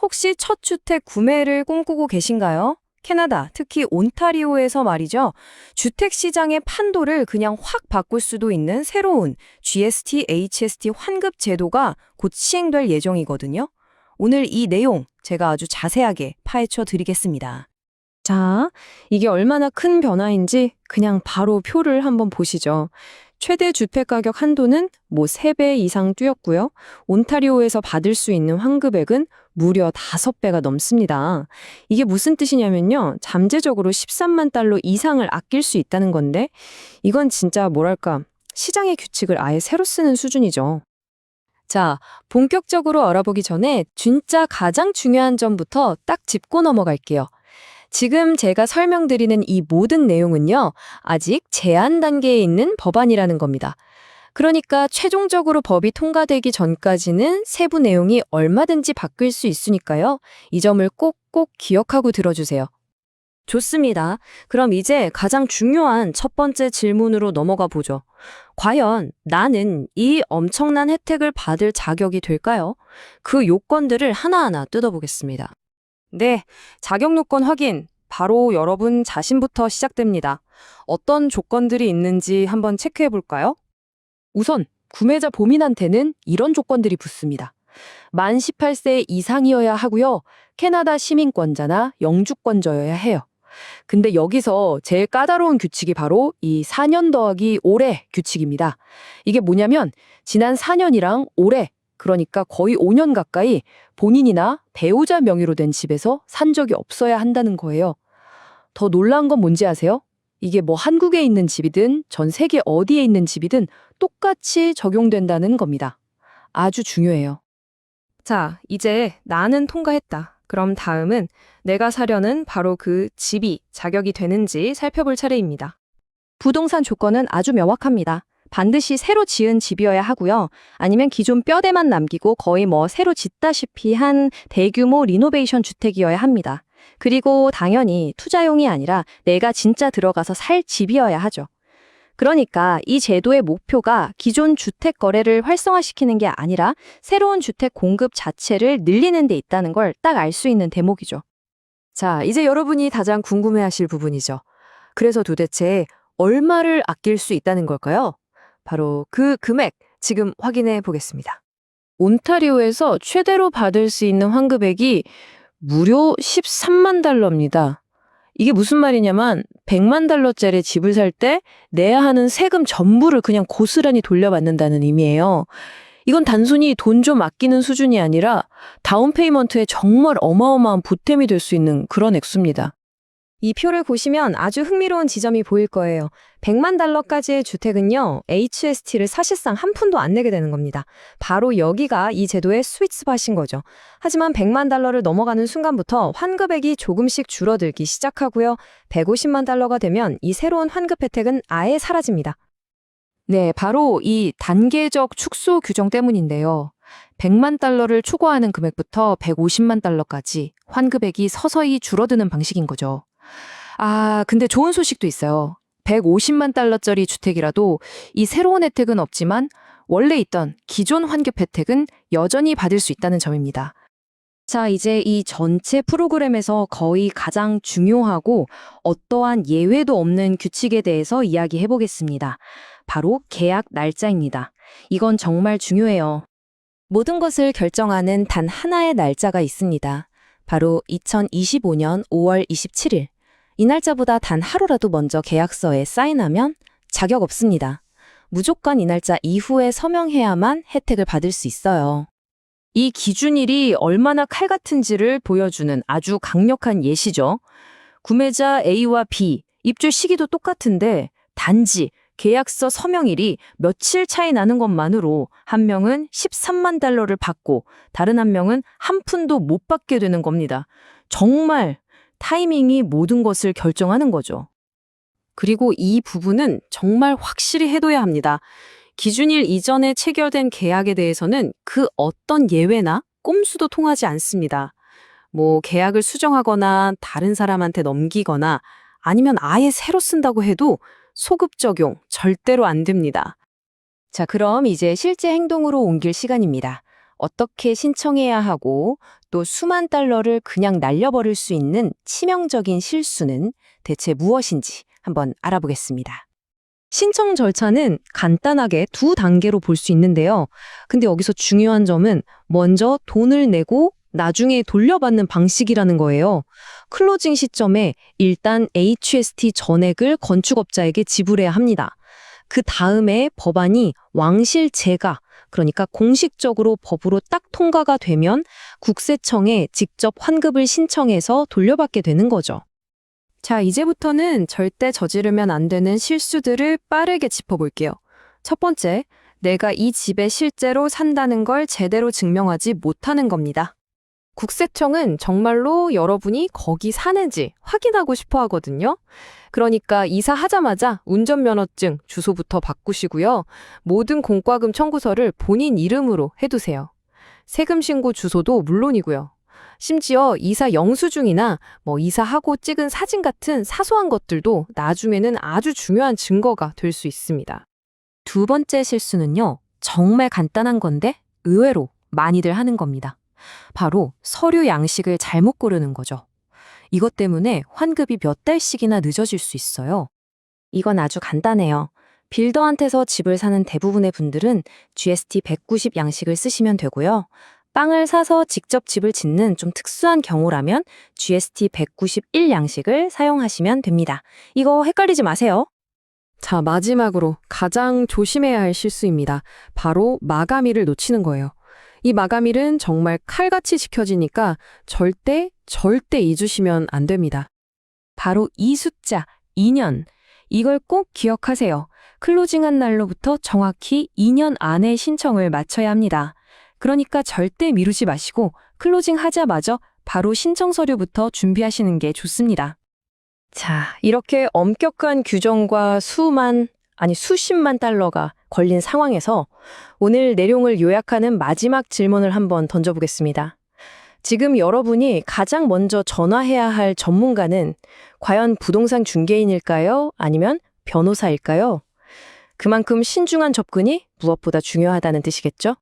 혹시 첫 주택 구매를 꿈꾸고 계신가요? 캐나다, 특히 온타리오에서 말이죠. 주택 시장의 판도를 그냥 확 바꿀 수도 있는 새로운 GST, HST 환급 제도가 곧 시행될 예정이거든요. 오늘 이 내용 제가 아주 자세하게 파헤쳐 드리겠습니다. 자, 이게 얼마나 큰 변화인지 그냥 바로 표를 한번 보시죠. 최대 주택가격 한도는 3배 이상 뛰었고요. 온타리오에서 받을 수 있는 환급액은 무려 5배가 넘습니다. 이게 무슨 뜻이냐면요. 잠재적으로 13만 달러 이상을 아낄 수 있다는 건데 이건 진짜 뭐랄까 시장의 규칙을 아예 새로 쓰는 수준이죠. 자, 본격적으로 알아보기 전에 진짜 가장 중요한 점부터 딱 짚고 넘어갈게요. 지금 제가 설명드리는 이 모든 내용은요, 아직 제안 단계에 있는 법안이라는 겁니다. 그러니까 최종적으로 법이 통과되기 전까지는 세부 내용이 얼마든지 바뀔 수 있으니까요. 이 점을 꼭꼭 기억하고 들어주세요. 좋습니다. 그럼 이제 가장 중요한 첫 번째 질문으로 넘어가 보죠. 과연 나는 이 엄청난 혜택을 받을 자격이 될까요? 그 요건들을 하나하나 뜯어보겠습니다. 네, 자격 요건 확인. 바로 여러분 자신부터 시작됩니다. 어떤 조건들이 있는지 한번 체크해 볼까요? 우선, 구매자 본인한테는 이런 조건들이 붙습니다. 만 18세 이상이어야 하고요. 캐나다 시민권자나 영주권자여야 해요. 근데 여기서 제일 까다로운 규칙이 바로 이 4년 더하기 올해 규칙입니다. 이게 뭐냐면 지난 4년이랑 올해, 그러니까 거의 5년 가까이 본인이나 배우자 명의로 된 집에서 산 적이 없어야 한다는 거예요. 더 놀라운 건 뭔지 아세요? 이게 뭐 한국에 있는 집이든 전 세계 어디에 있는 집이든 똑같이 적용된다는 겁니다. 아주 중요해요. 자, 이제 나는 통과했다. 그럼 다음은 내가 사려는 바로 그 집이 자격이 되는지 살펴볼 차례입니다. 부동산 조건은 아주 명확합니다. 반드시 새로 지은 집이어야 하고요. 아니면 기존 뼈대만 남기고 거의 새로 짓다시피 한 대규모 리노베이션 주택이어야 합니다. 그리고 당연히 투자용이 아니라 내가 진짜 들어가서 살 집이어야 하죠. 그러니까 이 제도의 목표가 기존 주택 거래를 활성화시키는 게 아니라 새로운 주택 공급 자체를 늘리는 데 있다는 걸 딱 알 수 있는 대목이죠. 자, 이제 여러분이 가장 궁금해하실 부분이죠. 그래서 도대체 얼마를 아낄 수 있다는 걸까요? 바로 그 금액 지금 확인해 보겠습니다. 온타리오에서 최대로 받을 수 있는 환급액이 무려 13만 달러입니다. 이게 무슨 말이냐면 100만 달러짜리 집을 살 때 내야 하는 세금 전부를 그냥 고스란히 돌려받는다는 의미예요. 이건 단순히 돈 좀 아끼는 수준이 아니라 다운 페이먼트에 정말 어마어마한 보탬이 될 수 있는 그런 액수입니다. 이 표를 보시면 아주 흥미로운 지점이 보일 거예요. 100만 달러까지의 주택은요, HST를 사실상 한 푼도 안 내게 되는 겁니다. 바로 여기가 이 제도의 스윗스팟인 거죠. 하지만 100만 달러를 넘어가는 순간부터 환급액이 조금씩 줄어들기 시작하고요. 150만 달러가 되면 이 새로운 환급 혜택은 아예 사라집니다. 네, 바로 이 단계적 축소 규정 때문인데요. 100만 달러를 초과하는 금액부터 150만 달러까지 환급액이 서서히 줄어드는 방식인 거죠. 근데 좋은 소식도 있어요. 150만 달러짜리 주택이라도 이 새로운 혜택은 없지만 원래 있던 기존 환급 혜택은 여전히 받을 수 있다는 점입니다. 자, 이제 이 전체 프로그램에서 거의 가장 중요하고 어떠한 예외도 없는 규칙에 대해서 이야기해 보겠습니다. 바로 계약 날짜입니다. 이건 정말 중요해요. 모든 것을 결정하는 단 하나의 날짜가 있습니다. 바로 2025년 5월 27일. 이 날짜보다 단 하루라도 먼저 계약서에 사인하면 자격 없습니다. 무조건 이 날짜 이후에 서명해야만 혜택을 받을 수 있어요. 이 기준일이 얼마나 칼 같은지를 보여주는 아주 강력한 예시죠. 구매자 A와 B, 입주 시기도 똑같은데 단지 계약서 서명일이 며칠 차이 나는 것만으로 한 명은 13만 달러를 받고 다른 한 명은 한 푼도 못 받게 되는 겁니다. 정말 타이밍이 모든 것을 결정하는 거죠. 그리고 이 부분은 정말 확실히 해둬야 합니다. 기준일 이전에 체결된 계약에 대해서는 그 어떤 예외나 꼼수도 통하지 않습니다. 계약을 수정하거나 다른 사람한테 넘기거나 아니면 아예 새로 쓴다고 해도 소급 적용 절대로 안 됩니다. 자, 그럼 이제 실제 행동으로 옮길 시간입니다. 어떻게 신청해야 하고 또 수만 달러를 그냥 날려버릴 수 있는 치명적인 실수는 대체 무엇인지 한번 알아보겠습니다. 신청 절차는 간단하게 두 단계로 볼 수 있는데요. 근데 여기서 중요한 점은 먼저 돈을 내고 나중에 돌려받는 방식이라는 거예요. 클로징 시점에 일단 HST 전액을 건축업자에게 지불해야 합니다. 그 다음에 법안이 왕실제가, 그러니까 공식적으로 법으로 딱 통과가 되면 국세청에 직접 환급을 신청해서 돌려받게 되는 거죠. 자, 이제부터는 절대 저지르면 안 되는 실수들을 빠르게 짚어볼게요. 첫 번째, 내가 이 집에 실제로 산다는 걸 제대로 증명하지 못하는 겁니다. 국세청은 정말로 여러분이 거기 사는지 확인하고 싶어 하거든요. 그러니까 이사하자마자 운전면허증, 주소부터 바꾸시고요. 모든 공과금 청구서를 본인 이름으로 해두세요. 세금 신고 주소도 물론이고요. 심지어 이사 영수증이나 이사하고 찍은 사진 같은 사소한 것들도 나중에는 아주 중요한 증거가 될 수 있습니다. 두 번째 실수는요, 정말 간단한 건데 의외로 많이들 하는 겁니다. 바로 서류 양식을 잘못 고르는 거죠. 이것 때문에 환급이 몇 달씩이나 늦어질 수 있어요. 이건 아주 간단해요. 빌더한테서 집을 사는 대부분의 분들은 GST 190 양식을 쓰시면 되고요. 땅을 사서 직접 집을 짓는 좀 특수한 경우라면 GST 191 양식을 사용하시면 됩니다. 이거 헷갈리지 마세요. 자, 마지막으로 가장 조심해야 할 실수입니다. 바로 마감일을 놓치는 거예요. 이 마감일은 정말 칼같이 지켜지니까 절대 잊으시면 안 됩니다. 바로 이 숫자, 2년. 이걸 꼭 기억하세요. 클로징한 날로부터 정확히 2년 안에 신청을 마쳐야 합니다. 그러니까 절대 미루지 마시고 클로징 하자마자 바로 신청 서류부터 준비하시는 게 좋습니다. 자, 이렇게 엄격한 규정과 수십만 달러가 걸린 상황에서 오늘 내용을 요약하는 마지막 질문을 한번 던져보겠습니다. 지금 여러분이 가장 먼저 전화해야 할 전문가는 과연 부동산 중개인일까요? 아니면 변호사일까요? 그만큼 신중한 접근이 무엇보다 중요하다는 뜻이겠죠?